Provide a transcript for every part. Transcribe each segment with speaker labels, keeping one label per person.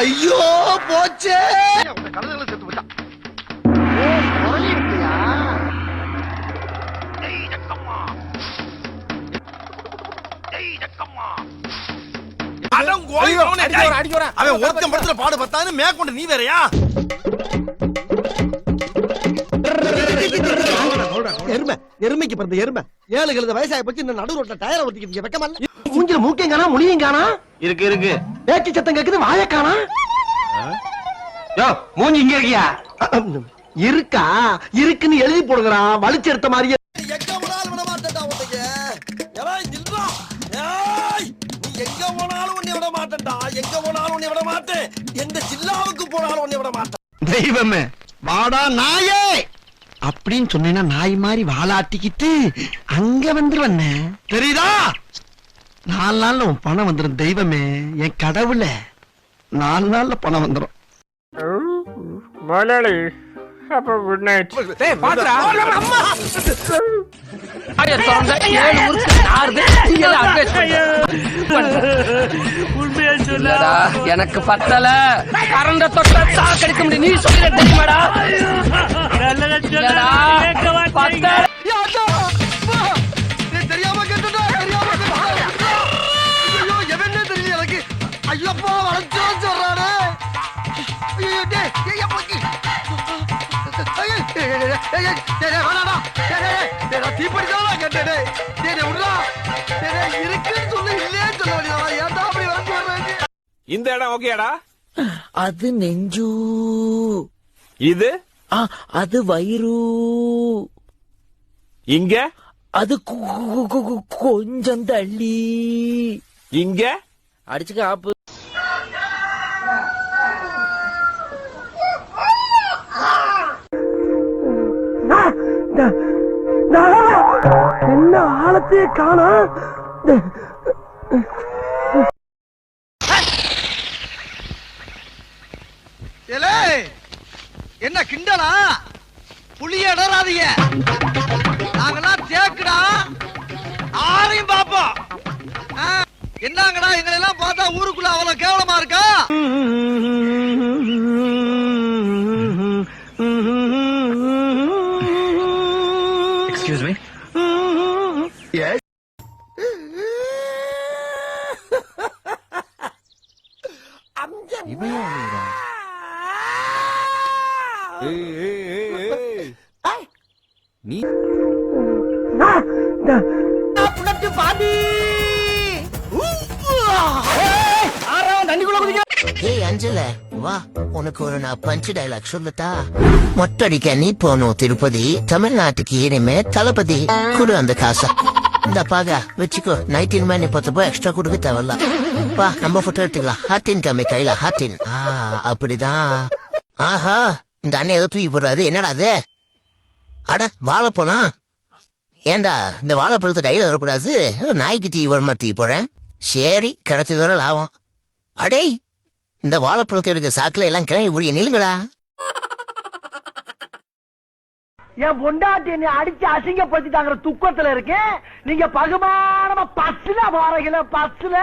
Speaker 1: ஐயோ போச்சே.
Speaker 2: கடலை செத்து விட்டான்.
Speaker 1: அவன் ஒருத்தன் படத்துல பாடு பத்தான்னு மேற்கொண்டு நீ வேறையா? எருமைக்கு பிறந்த எருமை 7 வயசாகி போச்சு. இந்த நடு ரோட்ல டயரை ஒட்டிக்கிட்டு வெக்கமா இல்ல? மூஞ்சில மூக்கையும் காணா முடியும் காணா.
Speaker 2: இருக்கு
Speaker 1: பேச்சு சத்தம் கேக்குது வாய காணா.
Speaker 2: மூஞ்சி இங்க இருக்கியா?
Speaker 1: இருக்கா இருக்குன்னு எழுதி போடுங்கடா. வலிச்சு எடுத்த மாதிரியே எங்க போனாலும் விட மாட்டேன்டா உனக்கு. ஏய் நில்றா. ஏய் நீ எங்க போனாலும் உன்னை விட மாட்டேன்டா. எங்க போனாலும் உன்னை விட மாட்டேன். எந்த ஜில்லாவுக்கு போனாலும் உன்னை விட மாட்டேன். தெய்வமே வாடா நாயே அப்படின்னு சொன்னேன்னா நாய் மாதிரி வாலாட்டிக்கிட்டு அங்க வந்துருவண்ணே. தெரியுதா? 4 நாள்ல உன் பணம் வந்துடும். தெய்வமே என் கடவுள 4 நாள்ல பணம் வந்துடும்.
Speaker 3: மலையாளி அப்ப குட் நைட். டேய் பாத்துடா. அம்மா ஐயா தரங்க 7 ஊருக்கு நாறுது. நீங்க அட்வைஸ் உண்மையா சொல்லடா. எனக்கு பத்தல கரண்ட தொட்ட தாக் அடிக்க முடியும். நீ சொல்லிட தெரியுமாடா? நல்ல சொல்லடா பத்தல.
Speaker 1: யாடா நீ தெரியாம கேட்டடா. தெரியாம கேட்டடா. ஐயோ எவனே தெரியல எனக்கு. ஐயப்பா வரச்சோ சொல்றானே. ஐயோ டேய் ஏய் அப்படி
Speaker 3: இந்த இடம் ஓகேடா?
Speaker 4: அது நெஞ்சு.
Speaker 3: இது
Speaker 4: அது வயிறு.
Speaker 3: இங்க
Speaker 4: அது கொஞ்சம் தள்ளி.
Speaker 3: இங்க
Speaker 4: அடிச்சுக்க ஆப்பு.
Speaker 1: என்ன ஆழத்தையே காணா. என்ன கிண்டலா? புளிய இடறாதீங்க. நாங்கெல்லாம் தேக்குடா. ஆரையும் பாப்போம். என்னங்கடா எங்களை எல்லாம் பார்த்தா ஊருக்குள்ள அவ்வளவு கேவலமா இருக்கா?
Speaker 2: Excuse me. நீ
Speaker 5: ஏய் அஞ்சல வா, உனக்கு ஒரு நான் பஞ்ச் டைலாக் சொல்லட்டா? மொட்டடிக்க நீ போனோம் திருப்பதி, தமிழ்நாட்டுக்கு இனிமே தளபதி. கொடு அந்த காசை. இந்த பாக வச்சுக்கோ. 19 மணி 10 ரூபாய் எக்ஸ்ட்ரா கொடுக்க தேவையில்ல. வா நம்ம போட்டோ எடுத்துக்கலாம். ஹாட்டின் காமி கையில ஹாட்டின். அப்படிதான். ஆஹா இந்த அண்ணன் ஏதோ தூக்கி போடுறாரு. என்னடா அது? அட வாழைப்பழம். ஏண்டா இந்த வாழைப்பழத்தை கையில வரக்கூடாது. நாய்க்கு தீ வரமா தீ போறேன். சரி கிடைச்சது வர லாபம். அடே இந்த வாழைப்பழத்தை எடுக்க சாக்குல எல்லாம் கிளம்பி முடிய நிலுங்களா.
Speaker 1: என் பொண்டாட்டி என்னை அடிச்சு அசிங்கப்படுத்திட்டாங்கிற துக்கத்துல இருக்கேன். நீங்க பகுமானமா பஸ்ல போறீங்கள. பஸ்ல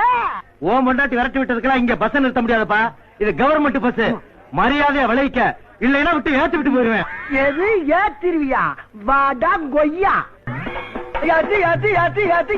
Speaker 2: ஓ பொண்டாட்டி விரட்டி விட்டதுக்கெல்லாம் இங்க பஸ் நிறுத்த முடியாதுப்பா. இது கவர்மெண்ட் பஸ். மரியாதையா விளைவிக்க, இல்லைன்னா விட்டு ஏத்து விட்டு போயிருவேன்.
Speaker 1: எது ஏத்திருவியா? வாடா கொய்யா. ஏத்தி ஏத்தி ஏத்தி ஏத்தி